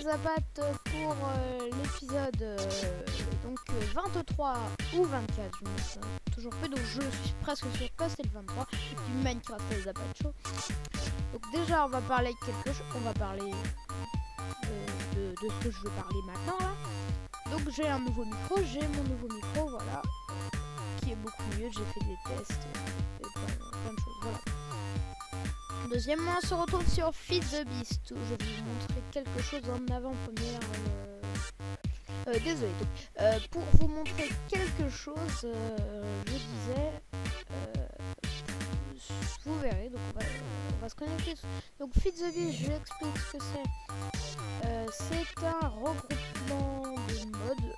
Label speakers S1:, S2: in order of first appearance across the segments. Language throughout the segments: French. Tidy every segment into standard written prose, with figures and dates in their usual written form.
S1: Zapat pour l'épisode donc 23 ou 24, je me souviens toujours plus, donc je suis presque sûr que c'est le 23 du Minecraft Zapat Show. Donc déjà on va parler quelque chose, on va parler de ce que je veux parler maintenant là. Donc j'ai un nouveau micro, j'ai mon nouveau micro, voilà, qui est beaucoup mieux, j'ai fait des tests et plein de choses, voilà. Deuxièmement, on se retrouve sur Feed the Beast où je vais vous montrer quelque chose en avant-première. Désolé. Pour vous montrer quelque chose, je disais, vous verrez. Donc on va se connecter. Donc Feed the Beast, je explique ce que c'est. C'est un regroupement de modes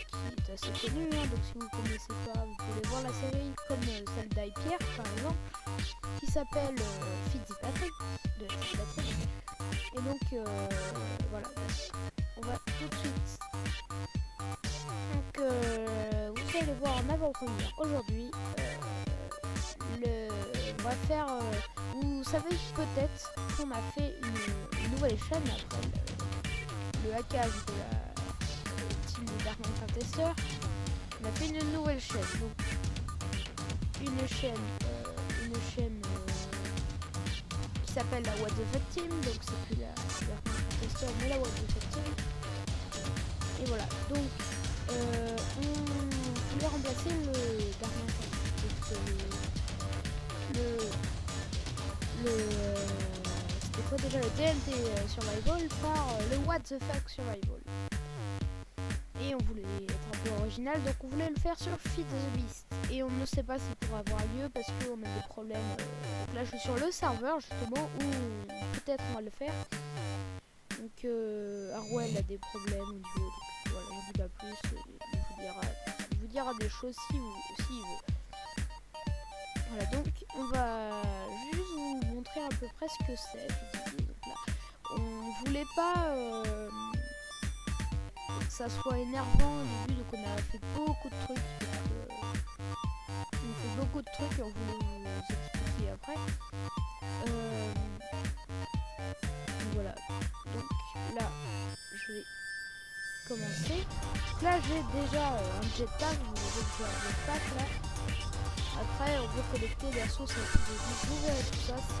S1: qui est assez connu. Hein, donc si vous ne connaissez pas, vous pouvez voir la série comme celle d'Hypierre par exemple, qui s'appelle Fitzpatrick de Fitzpatrick. Et donc voilà, on va tout de suite. Donc vous allez voir en avant-première aujourd'hui. On va faire. Vous savez peut-être qu'on a fait une nouvelle chaîne après le hackage de la team de Dark Minecraft Tester. On a fait une nouvelle chaîne. Donc une chaîne qui s'appelle la What the Fuck Team, donc c'est plus la Tester mais la What the Fuck Team. Et voilà, donc on voulait remplacer le Dark Minecraft, c'était quoi déjà, le TNT Survival par le What the Fuck Survival. Et on voulait être un peu original, donc on voulait le faire sur Feed the Beast. Et on ne sait pas si ça pourra avoir lieu parce qu'on a des problèmes. Donc là je suis sur le serveur justement où peut-être on va le faire. Donc Arwell a des problèmes au niveau. Donc voilà, je ne dis pas plus. Il vous dira des choses si il veut. Voilà, donc on va juste vous montrer à peu près ce que c'est. Donc là, on voulait pas que ça soit énervant au début, donc on a fait beaucoup de trucs. On fait beaucoup de trucs et on voulait vous expliquer après. Voilà, donc là je vais commencer. Donc là j'ai déjà un jetpack, vous voyez que j'ai un jetpack là. Après on peut connecter les ressources avec vous verrez tout ça si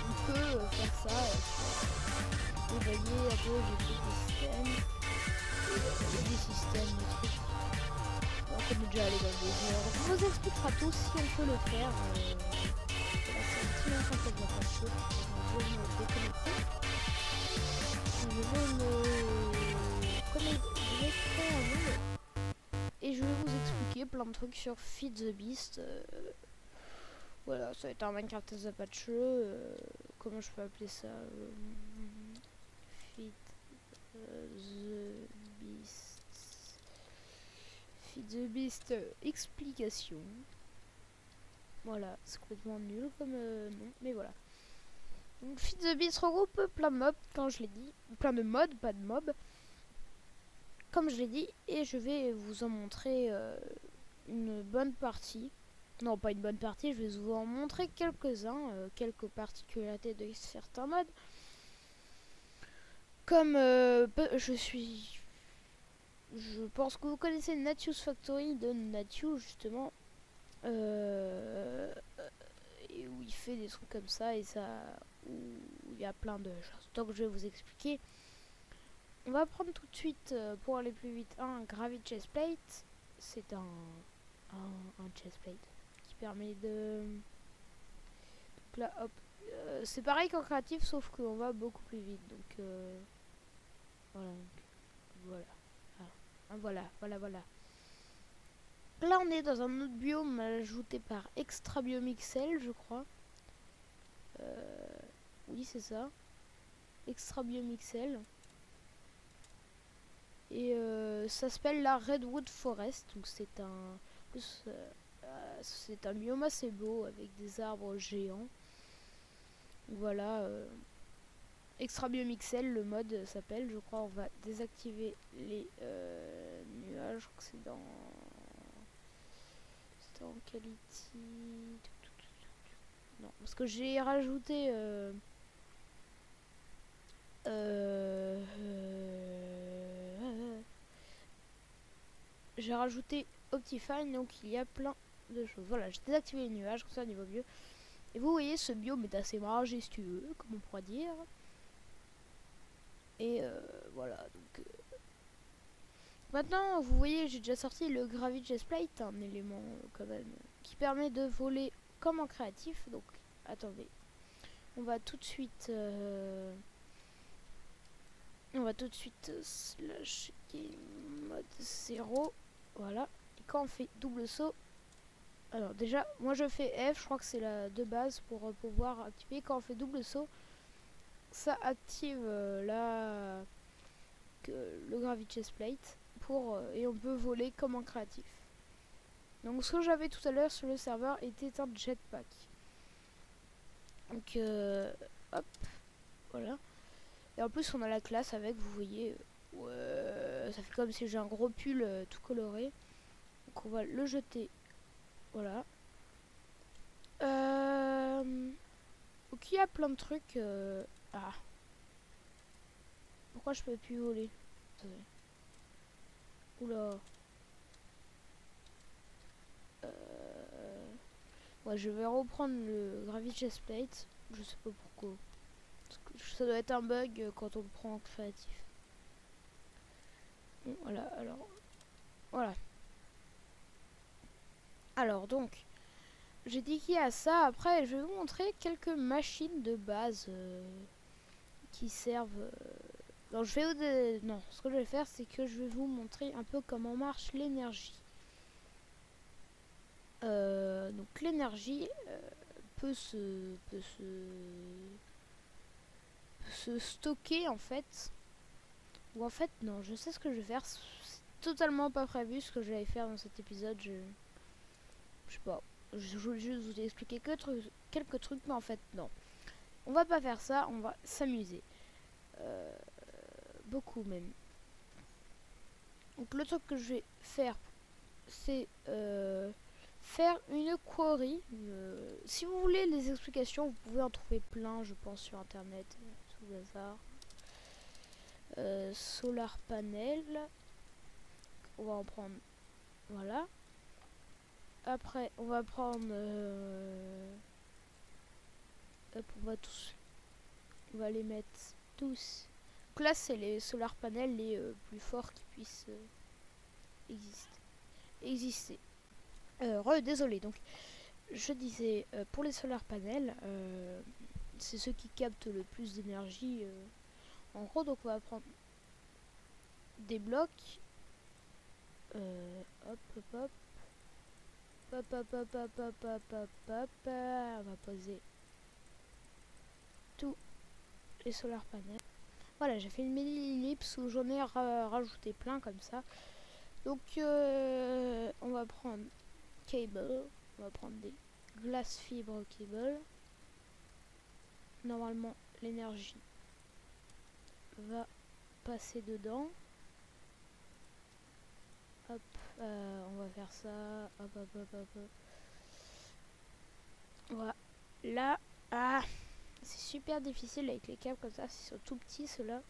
S1: on peut faire ça. Vous voyez un peu, j'ai fait des systèmes, des trucs. Donc on est déjà allé dans des heures. On vous expliquera tout si on peut le faire. Voilà, c'est un petit moment que je vais passer. Je vais me déconnecter. Je vais créer un monde. Et je vais vous expliquer plein de trucs sur Feed the Beast. Voilà, ça va être un Minecraft Zapacho. Comment je peux appeler ça, Feed the Beast. Feed the Beast explication. Voilà, c'est complètement nul comme nom, mais voilà. Donc Feed the Beast regroupe plein de mobs, quand je l'ai dit. Plein de mods, pas de mobs. Comme je l'ai dit, et je vais vous en montrer une bonne partie. Non, pas une bonne partie, je vais vous en montrer quelques-uns, quelques particularités de certains mods. Comme je pense que vous connaissez Natius Factory de Natius justement, et où il fait des trucs comme ça et ça, où il y a plein de choses. Donc je vais vous expliquer. On va prendre tout de suite pour aller plus vite un Gravity Chestplate. C'est un chestplate qui permet de. Donc là, hop, c'est pareil qu'en créatif, sauf qu'on va beaucoup plus vite. Donc voilà. Là, on est dans un autre biome ajouté par Extra Biomixel, je crois. Oui, c'est ça. Extra Biomixel. Et ça s'appelle la Redwood Forest. Donc c'est un biome assez beau avec des arbres géants. Voilà. Extra Biomixel, le mode s'appelle, je crois. On va désactiver les nuages. Je crois que c'est dans Quality. Non, parce que j'ai rajouté J'ai rajouté Optifine, donc il y a plein de choses. Voilà, j'ai désactivé les nuages, comme ça au niveau mieux. Et vous voyez, ce biome est assez majestueux, comme on pourrait dire. Et voilà, donc... Maintenant, vous voyez, j'ai déjà sorti le Gravity Chest Plate, un élément quand même qui permet de voler comme en créatif. Donc, attendez, on va tout de suite, slash game mode 0, voilà. Et quand on fait double saut, alors déjà, moi je fais F, je crois que c'est la de base pour pouvoir activer. Quand on fait double saut, ça active le Gravity Chest Plate. Et on peut voler comme en créatif. Donc ce que j'avais tout à l'heure sur le serveur était un jetpack. Donc hop, voilà. Et en plus on a la classe avec, vous voyez, ça fait comme si j'ai un gros pull tout coloré. Donc on va le jeter, voilà. Donc il y a plein de trucs. Ah, pourquoi je peux plus voler? Oula. Ouais, je vais reprendre le Gravity Chest Plate. Je sais pas pourquoi. Parce que ça doit être un bug quand on le prend en créatif. Bon, voilà, alors. Voilà. Alors, donc. J'ai dit qu'il y a ça. Après, je vais vous montrer quelques machines de base qui servent. Non, non, ce que je vais faire, c'est que je vais vous montrer un peu comment marche l'énergie. Donc l'énergie peut se stocker en fait. Ou en fait non, je sais ce que je vais faire. C'est totalement pas prévu ce que je vais faire dans cet épisode. Je sais pas. Je voulais juste vous expliquer quelques trucs, mais en fait non. On va pas faire ça, on va s'amuser. Beaucoup même. Donc le truc que je vais faire, c'est faire une quarry. Si vous voulez les explications, vous pouvez en trouver plein, je pense, sur internet, sous hasard. Solar panel. On va en prendre. Voilà. Après, on va prendre. Hop, on va les mettre tous. Donc là, c'est les solar panels les plus forts qui puissent exister. Désolé. Donc, je disais, pour les solar panels, c'est ceux qui captent le plus d'énergie. En gros, donc on va prendre des blocs. Hop, hop, hop. Hop, hop, hop, hop, hop, hop, hop, hop. On va poser tous les solar panels. Voilà, j'ai fait une mini ellipse où j'en ai rajouté plein comme ça. Donc, on va prendre cable. On va prendre des glace fibre cable. Normalement, l'énergie va passer dedans. Hop, on va faire ça. Hop, hop, hop, hop, hop. Voilà. Là, ah, c'est super difficile avec les câbles comme ça. Ils sont tout petits ceux-là.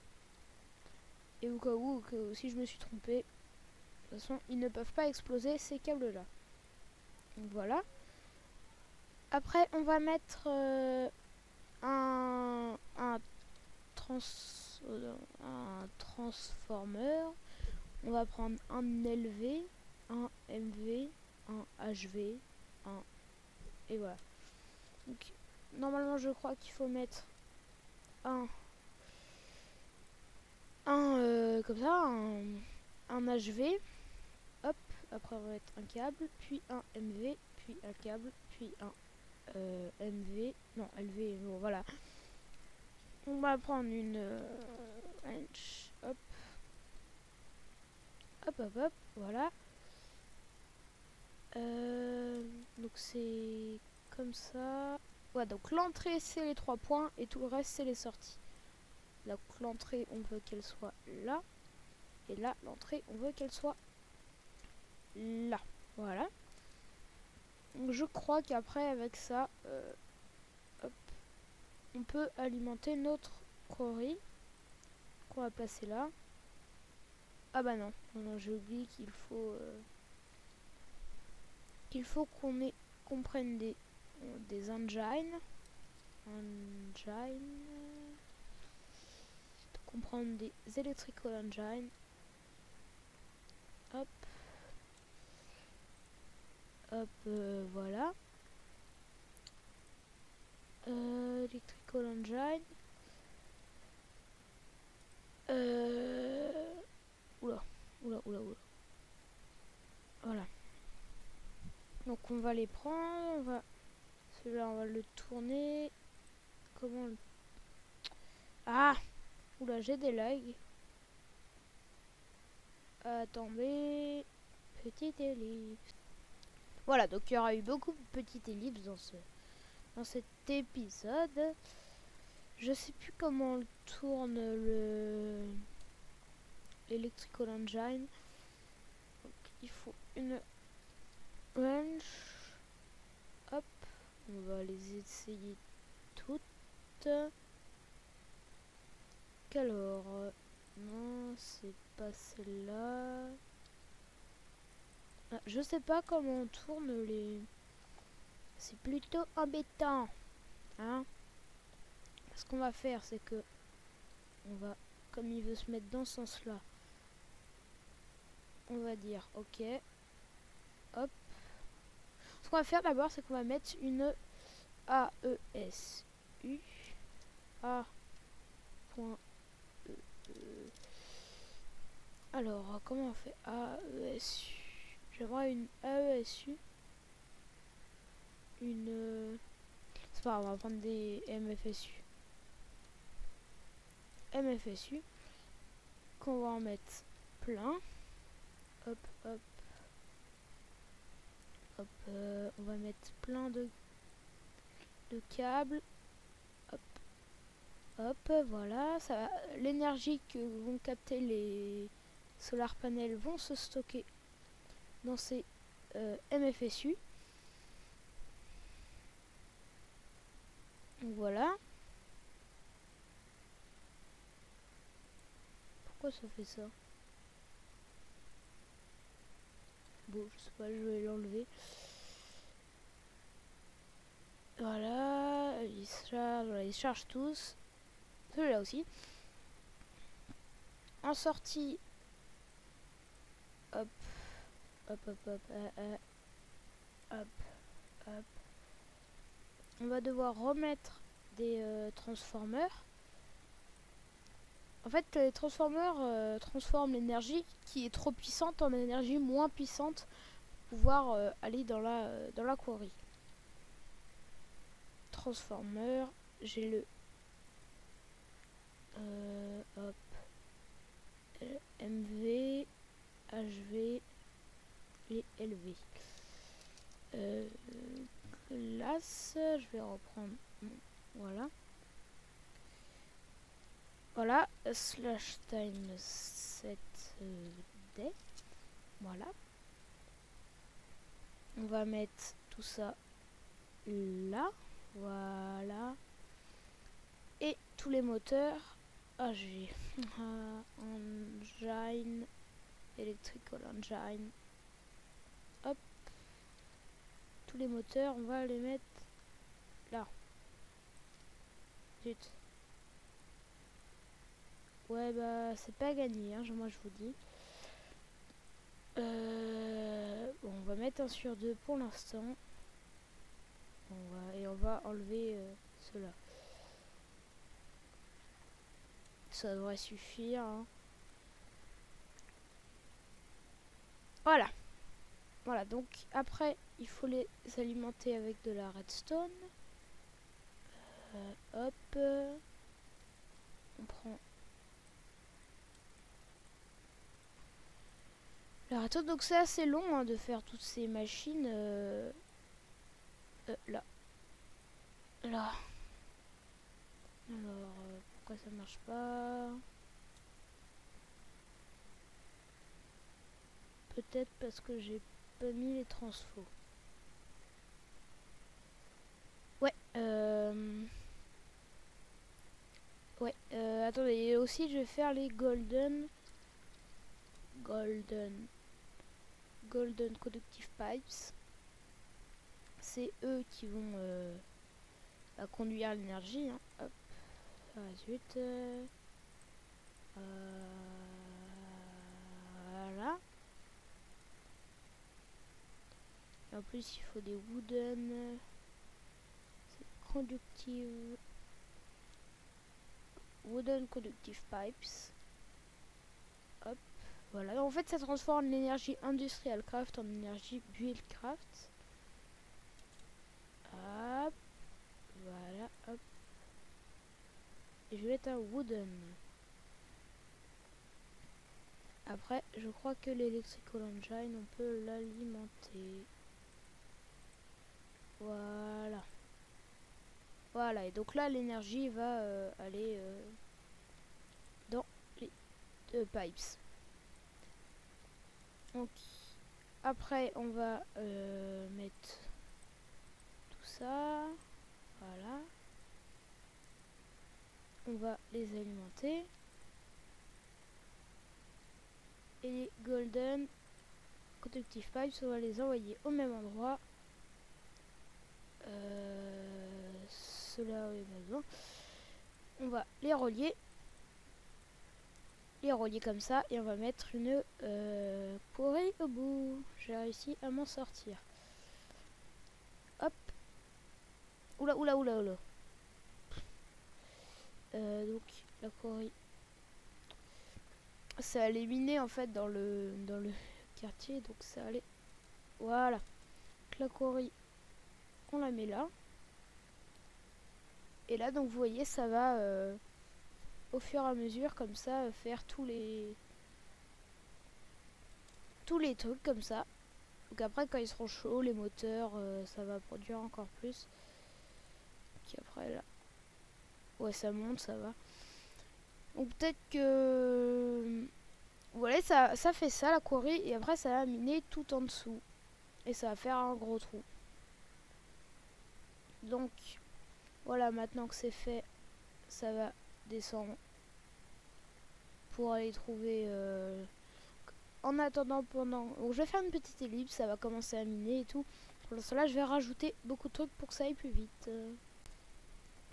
S1: Et au cas où, si je me suis trompé, de toute façon, ils ne peuvent pas exploser ces câbles-là. Donc voilà. Après, on va mettre un transformeur. On va prendre un LV, un MV, un HV, un... Et voilà. Donc, normalement, je crois qu'il faut mettre un comme ça, un HV. Hop, après on va mettre un câble, puis un MV, puis un câble, puis un MV. Non, LV, bon, voilà. On va prendre une wrench. Hop. Hop, hop, hop, voilà. Donc c'est comme ça. Ouais, donc l'entrée c'est les 3 points et tout le reste c'est les sorties. Donc l'entrée on veut qu'elle soit là. Et là l'entrée on veut qu'elle soit là. Voilà. Donc je crois qu'après avec ça, hop, on peut alimenter notre quarry. qu'on va placer là. Ah bah non, non, j'ai oublié qu'il faut qu'on prenne des engines. Donc on prend des electrical engines. Hop. Hop, voilà. Electrical engine. Oula. Voilà. Donc on va les prendre. Celui-là, on va le tourner. Comment le... Ah! Oula, j'ai des lags. Attendez. Petite ellipse. Voilà, donc il y aura eu beaucoup de petites ellipses dans cet épisode. Je sais plus comment on tourne l'Electrical Engine. Donc, il faut une wrench. Hop, on va les essayer toutes. Alors, non, c'est pas celle-là. Ah, je sais pas comment on tourne les... C'est plutôt embêtant. Hein? Ce qu'on va faire, c'est que... On va... Comme il veut se mettre dans ce sens-là. On va dire OK. Hop. Ce qu'on va faire d'abord, c'est qu'on va mettre une AESU. A.E. Alors, comment on fait AESU? J'aimerais une AESU. C'est pas grave, on va prendre des MFSU. MFSU. Qu'on va en mettre plein. Hop, hop. Hop, on va mettre plein de câbles. Hop. Hop, voilà. L'énergie que vont capter les solar panels vont se stocker dans ces MFSU. Donc voilà. Pourquoi ça fait ça? Bon, je sais pas, je vais l'enlever. Voilà, ils chargent tous. Celui-là aussi. En sortie. Hop. Hop, hop, hop. Hop, hop. On va devoir remettre des transformers. En fait, les transformers transforment l'énergie qui est trop puissante en énergie moins puissante pour pouvoir aller dans la quarry. Transformer, j'ai le hop, MV, HV et LV. Classe, je vais reprendre. Voilà. Voilà, slash time 7 D. Voilà. On va mettre tout ça là. Voilà. Et tous les moteurs. J'ai engine, electrical engine. Hop. Tous les moteurs, on va les mettre là. Zut. Ouais, bah, c'est pas gagné, hein, moi je vous dis. Bon, on va mettre un sur deux pour l'instant. Et on va enlever cela. Ça devrait suffire. Hein. Voilà. Voilà, donc après, il faut les alimenter avec de la redstone. Hop. On prend la redstone. Donc c'est assez long hein, de faire toutes ces machines. Là. Là. Alors, pourquoi ça marche pas? Peut-être parce que j'ai pas mis les transfos. Ouais. Ouais, attendez, aussi je vais faire les golden conductive pipes. C'est eux qui vont conduire l'énergie. Hein. Hop, ensuite, voilà. Et en plus, il faut des wooden conductive pipes. Hop, voilà. En fait, ça transforme l'énergie industrial craft en énergie build craft. Hop, voilà, hop. Et je vais mettre un wooden. Après, je crois que l'electrical engine, on peut l'alimenter. Voilà. Voilà, et donc là, l'énergie va aller dans les pipes. Donc, après, on va mettre tout ça. Voilà. On va les alimenter. Et les golden conductive pipes, on va les envoyer au même endroit. Cela est besoin. On va les relier comme ça et on va mettre une pourrie au bout. J'ai réussi à m'en sortir. Hop. Oula. Donc la quarry, ça allait miner en fait dans le quartier, donc ça allait. Voilà. La quarry, on la met là. Et là donc vous voyez ça va au fur et à mesure comme ça faire tous les trucs comme ça. Donc après quand ils seront chauds les moteurs ça va produire encore plus. Puis après là, ouais ça monte, ça va. Donc peut-être que voilà, ça fait ça la quarry et après ça va miner tout en dessous et ça va faire un gros trou. Donc voilà, maintenant que c'est fait, ça va descendre pour aller trouver en attendant pendant. Donc je vais faire une petite ellipse, ça va commencer à miner et tout. Pour cela je vais rajouter beaucoup de trucs pour que ça aille plus vite.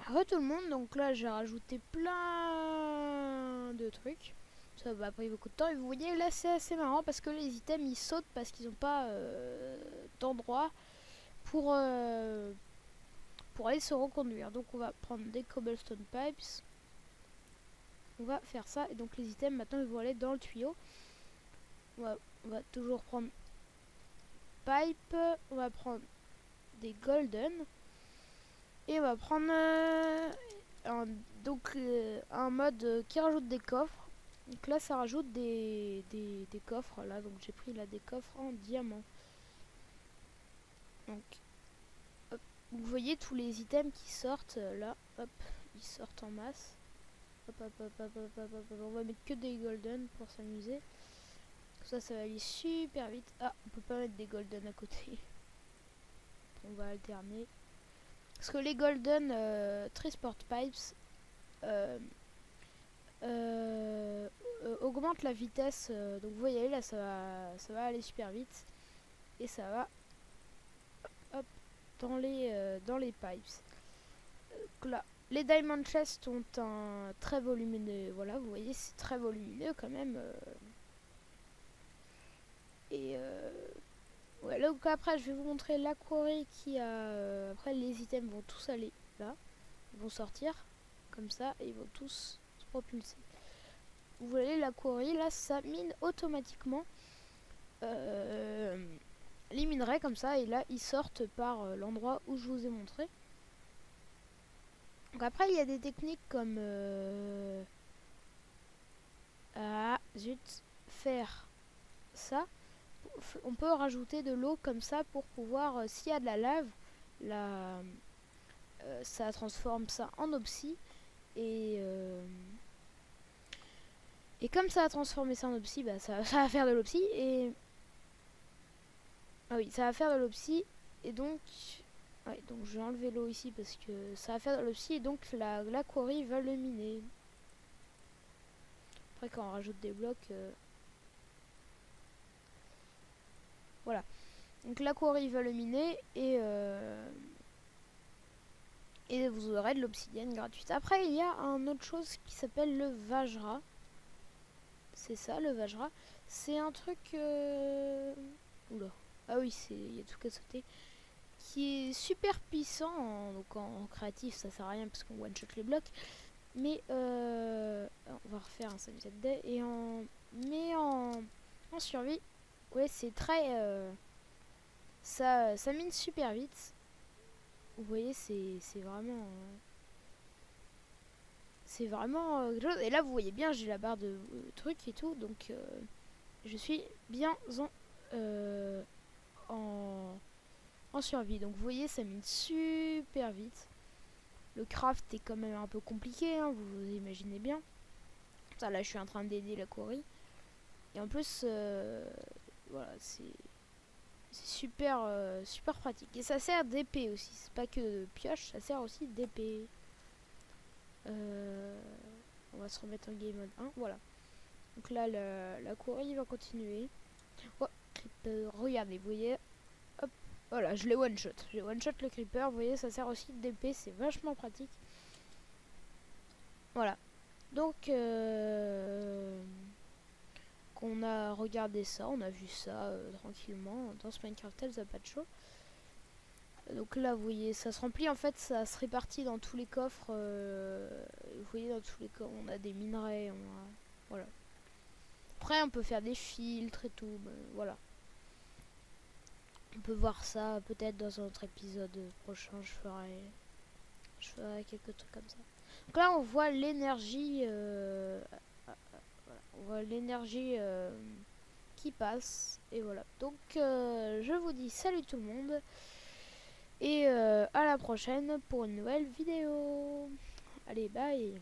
S1: Re tout le monde, donc là j'ai rajouté plein de trucs. Ça m'a pris beaucoup de temps et vous voyez là c'est assez marrant parce que les items ils sautent parce qu'ils n'ont pas d'endroit pour aller se reconduire. Donc on va prendre des cobblestone pipes. On va faire ça et donc les items maintenant ils vont aller dans le tuyau. On va toujours prendre pipe, on va prendre des golden et on va prendre un mode qui rajoute des coffres. Donc là ça rajoute des coffres là, donc j'ai pris là des coffres en diamant. Donc hop, vous voyez tous les items qui sortent là, hop, ils sortent en masse. Hop, on va mettre que des golden pour s'amuser. Ça va aller super vite. Ah, on peut pas mettre des golden à côté. On va alterner. Parce que les golden transport pipes augmentent la vitesse. Donc vous voyez là, ça va aller super vite. Et ça va hop, dans les pipes. Donc là, les diamond chests ont un très volumineux. Voilà, vous voyez, c'est très volumineux quand même. Ouais, donc après je vais vous montrer la quarry qui a après les items vont tous aller là, ils vont sortir comme ça et ils vont tous se propulser. Vous voyez la quarry là, ça mine automatiquement les minerais comme ça et là ils sortent par l'endroit où je vous ai montré. Donc après il y a des techniques comme faire ça. On peut rajouter de l'eau comme ça pour pouvoir, s'il y a de la lave, ça transforme ça en obsi. Et comme ça a transformé ça en obsi, bah ça va faire de l'obsi. Et ah oui, ça va faire de l'obsi. Et donc, ouais, donc je vais enlever l'eau ici parce que ça va faire de l'obsi. Et donc la quarry va le miner. Après quand on rajoute des blocs, voilà. Donc la quarry va le miner et vous aurez de l'obsidienne gratuite. Après il y a un autre chose qui s'appelle le Vajra. C'est ça le Vajra. C'est un truc... Oula. Ah oui, il y a tout qu'à sauter. Qui est super puissant. Donc en créatif ça sert à rien parce qu'on one shot les blocs. Mais on va refaire un 7D. Mais en survie, ouais c'est très... ça mine super vite. Vous voyez c'est vraiment... c'est vraiment quelque chose. Et là vous voyez bien j'ai la barre de trucs et tout. Donc je suis bien en survie. Donc vous voyez ça mine super vite. Le craft est quand même un peu compliqué, hein, vous imaginez bien. Ça, là je suis en train d'aider la quarry. Et en plus voilà c'est super super pratique. Et ça sert d'épée aussi. C'est pas que de pioche, ça sert aussi d'épée. On va se remettre en game mode 1. Voilà. Donc là la quarry va continuer. Oh, creeper, regardez, vous voyez. Hop, voilà, je l'ai one shot. J'ai one shot le creeper, vous voyez, ça sert aussi d'épée, c'est vachement pratique. Voilà. Donc qu'on a regardé ça, on a vu ça tranquillement dans ce Minecraft Tales pas de show. Donc là vous voyez ça se remplit en fait, ça se répartit dans tous les coffres. Vous voyez dans tous les coffres on a des minerais, voilà. Après on peut faire des filtres et tout, voilà. On peut voir ça peut-être dans un autre épisode prochain, je ferai quelques trucs comme ça. Donc là on voit l'énergie voilà, on voit l'énergie qui passe et voilà. Donc je vous dis salut tout le monde et à la prochaine pour une nouvelle vidéo. Allez bye.